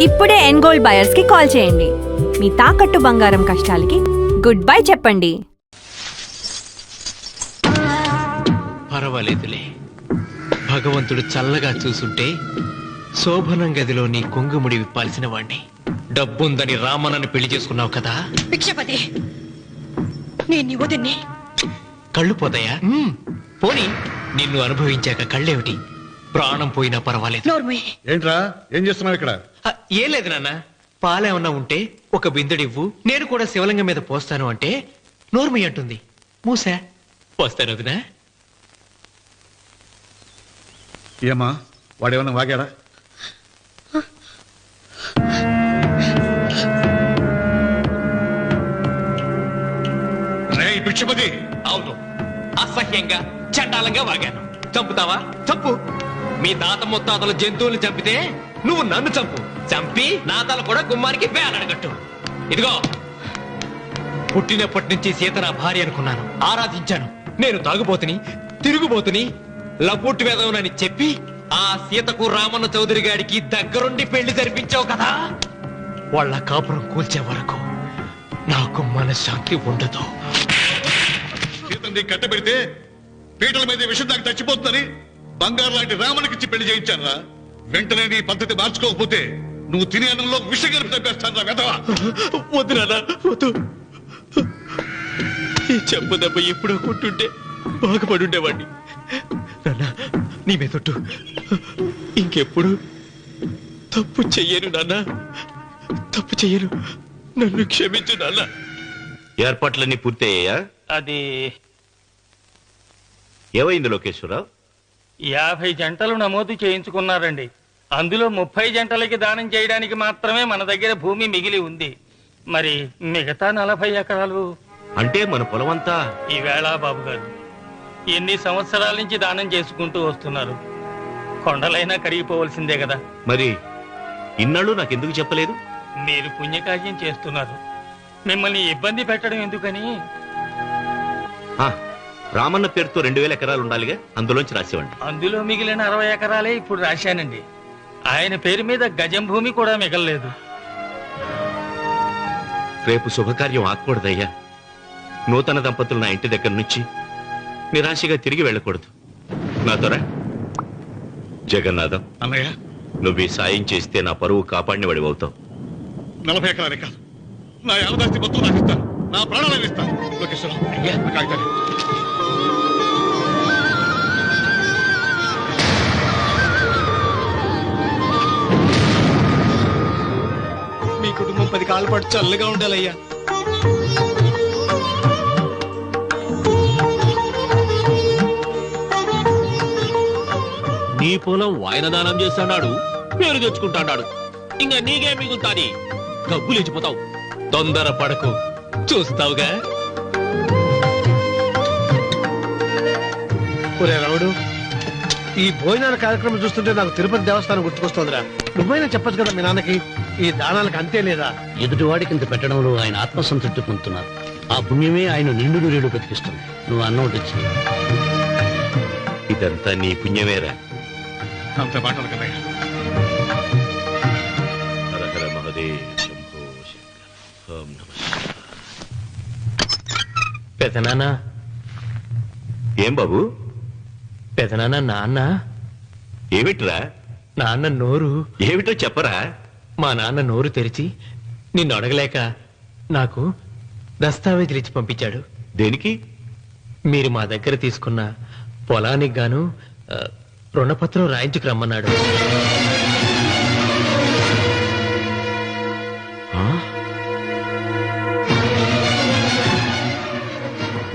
ఇప్పుడే ఎన్గోల్డ్ బయర్స్ కి కాల్ చేయండి. మీ తాకట్టు బంగారం కష్టాలకి గుడ్ బై చెప్పండి. పర్వాలేదులే, భగవంతుడు చల్లగా చూసుంటే శోభనం గదిలో నీ కొంగుముడి విప్పాల్సిన వాణ్ణి. డబ్బుందని రామన్నని పెళ్లి చేసుకున్నావు కదా. భిక్షపతి, నేను వదిన్ని కళ్ళు పోతాయా? పోనీ, నిన్ను అనుభవించాక కళ్ళేమిటి? ప్రాణం పోయినా పర్వాలేదు. ఏంట్రా, ఏం చేస్తున్నావు ఇక్కడ? ఏం లేదు నాన్న, పాలేమన్నా ఉంటే ఒక బిందెడివ్వు, నేను కూడా శివలింగం మీద పోస్తాను అంటే నోర్మి అంటుంది. మూసా పోస్తాను వదినా. ఏమా, వాడేమన్నా వాగాడా? భిక్షపతి, అవును, అసహ్యంగా చండాలంగా వాగాను. చంపుతావా? చంపు. మీ తాత ముత్తాతలు జంతువుల్ని చంపితే నువ్వు నన్ను చంపు. చంపి నా తల కూడా గుమ్మానికి వేలాడగట్టు. ఇదిగో, పుట్టినప్పటి నుంచి సీత నా భార్య అనుకున్నాను, ఆరాధించాను. నేను తాగుబోతుని, తిరుగుబోతుని, లపుట్టు వేదవునని చెప్పి ఆ సీతకు రామన్న చౌదరి గారికి దగ్గరుండి పెళ్లి జరిపించావు కదా. వాళ్ళ కాపురం కూల్చే వరకు నాకు మనశ్శాంతి ఉండదు. సీతని కట్టబెడితే పీటల మీద విషం దాకా చచ్చిపోతుందని బంగారు లాంటి రామునికిచ్చి పెళ్లి చేయించాను రా. వెంటనే నీ పద్ధతి మార్చుకోకపోతే నువ్వు తినే అన్నంలో విషం కలిపి తప్పేస్తాను రా వెధవా. వద్దు నాన్న, వద్దు. ఈ చెప్పు దెబ్బ ఎప్పుడో కొట్టుంటే బాగుపడుండేవాడిని. నాన్న, నీ మీదొట్టు, ఇంకెప్పుడు తప్పు చెయ్యను నాన్న, తప్పు చెయ్యను. నన్ను క్షమించు నాన్న. ఏర్పాట్లన్నీ పూర్తయ్యాయా? అది ఏమైంది లోకేశ్వరరావు? 50 జంటలు నమోదు చేయించుకున్నారండి. అందులో 30 జంటలకి దానం చేయడానికి మాత్రమే మన దగ్గర భూమి మిగిలి ఉంది. మరి మిగతా 40 ఎకరాలు అంటే మన పొలమంతా ఈవేళ బాబు గారు ఎన్ని సంవత్సరాల నుంచి దానం చేసుకుంటూ వస్తున్నారు. కొండలైనా కరిగిపోవలసిందే కదా. మరి ఇన్నాళ్ళు నాకెందుకు చెప్పలేదు? మీరు పుణ్యకార్యం చేస్తున్నారు, మిమ్మల్ని ఇబ్బంది పెట్టడం ఎందుకని. రామన్న పేరుతో 2000 ఎకరాలు ఉండాలిగా, అందులోంచి రాసేవండి. అందులో మిగిలిన 60 ఎకరాలే ఇప్పుడు రాశానండి. ఆయన పేరు మీద గజం భూమి కూడా మిగలలేదు. రేపు శుభకార్యం ఆకూడదయ్యా. నూతన దంపతులు నా ఇంటి దగ్గర నుంచి నిరాశగా తిరిగి వెళ్ళకూడదు. నాతోరా జగన్నాథం. అన్నయ్య, నువ్వు ఈ సాయం చేస్తే నా పరువు కాపాడిన వాడి అవుతావు. 40 ఎకరాలే కాదు, నా యావదాస్తి మొత్తం నాకు ఇస్తాను, నా ప్రాణాలను ఇస్తాను. లోకేశ్వరరావు, అయ్యా నా కాగితాలు. మీ కుటుంబం 10 కాళ్ళ పాటు చల్లగా ఉండాలయ్యా. నీ పొలం వాయన దానం చేస్తాడు, పేరు తెచ్చుకుంటాడు. ఇంకా నీకే మిగులుతాది, గబ్బు లేచిపోతావు. తొందర పడకు, చూస్తావుగా. ఒరే రావుడు, ఈ భోజనాల కార్యక్రమం చూస్తుంటే నాకు తిరుపతి దేవస్థానం గుర్తుకొస్తోందిరా. నువ్వైనా చెప్పచ్చు కదా మీ నాన్నకి, ఈ దానాలకు అంతే లేదా? ఎదుటివాడికి ఇంత పెట్టడంలో ఆయన ఆత్మసంతృప్తి పొందుతున్నారు. ఆ పుణ్యమే ఆయన నిండు నూరేడు బతికిస్తుంది. నువ్వు అన్నం వచ్చి ఇదంతా నీ పుణ్యమేరా. అంత మాటలు కదయ్య. హర హర మహదేవ్ శంభో శంకర. ఓం నమః. పెదనాన్న, ఏం బాబు? పెదనాన్న, నాన్న. ఏమిట్రా? నాన్న నోరు. ఏమిటో చెప్పరా. మా నాన్న నోరు తెరిచి నిన్ను అడగలేక నాకు దస్తావేజీలు ఇచ్చి పంపించాడు. దేనికి? మీరు మా దగ్గర తీసుకున్న పొలానికి గాను రుణపత్రం రాయించుకు రమ్మన్నాడు.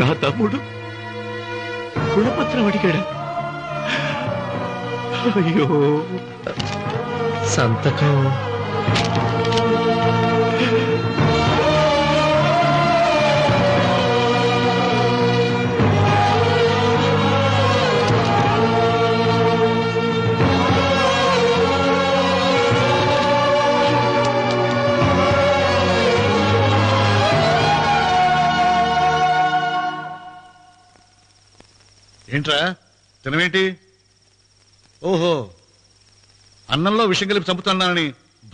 నా తమ్ముడు రుణపత్రం అడిగాడు. అయ్యో, సంతకం ఏంట్రా తినవేంటి? ఓహో, అన్నంలో విషం కలిపి చంపుతున్నానని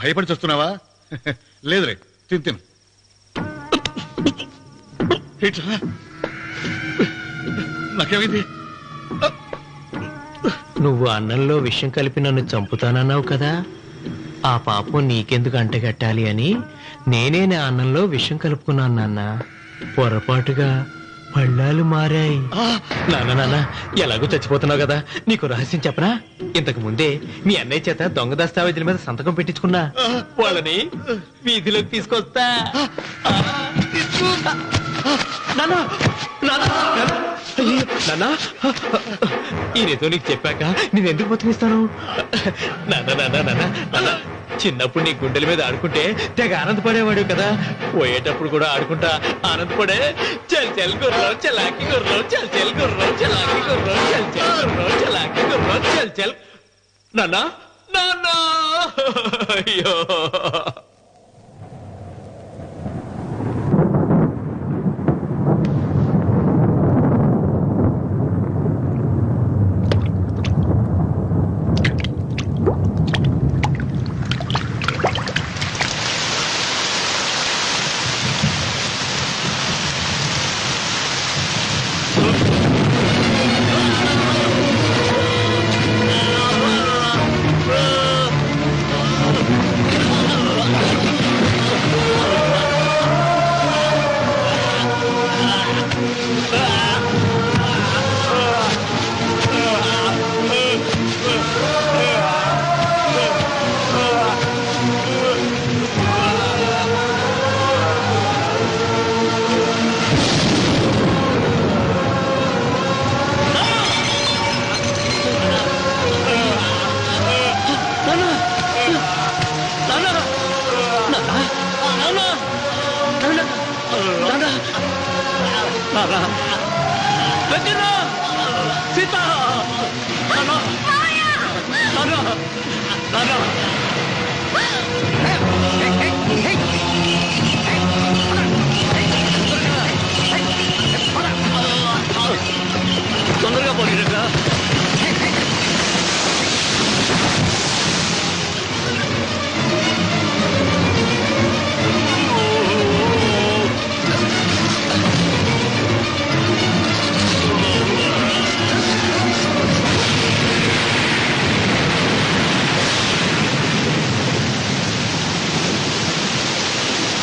భయపడి చూస్తున్నావా? లేదురే, తిను తిను. ఏంట్రా? నాకేమైంది? నువ్వు అన్నంలో విషం కలిపి నన్ను చంపుతానన్నావు కదా, ఆ పాపం నీకెందుకు అంటగట్టాలి అని నేనే నా అన్నంలో విషం కలుపుకున్నాను నాన్న. పొరపాటుగా పళ్ళాలు మారాయి. నాన్న ఎలాగో చచ్చిపోతున్నావు కదా, నీకు రహస్యం చెప్పరా? ఇంతకు ముందే మీ అన్నయ్య చేత దొంగ దస్తావేజీల మీద సంతకం పెట్టించుకున్నా. వాళ్ళని వీధిలోకి తీసుకొస్తా. ఈ రేతో నీకు చెప్పాక నేను ఎందుకు బతికిస్తాను? నాన్న చిన్నప్పుడు నీ గుండెల మీద ఆడుకుంటే తెగ ఆనందపడేవాడు కదా, పోయేటప్పుడు కూడా ఆడుకుంటా ఆనందపడే. చల్ చల్ గుర్రం చలాకి గుర్రం, చల్ చల్ గుర్రం చలాకి గుర్రం, చల్ చల్ గుర్రం చలాకి గుర్రం, చల్ చల్. నాన్న నాన్న, అయ్యో తొందరగా పోయి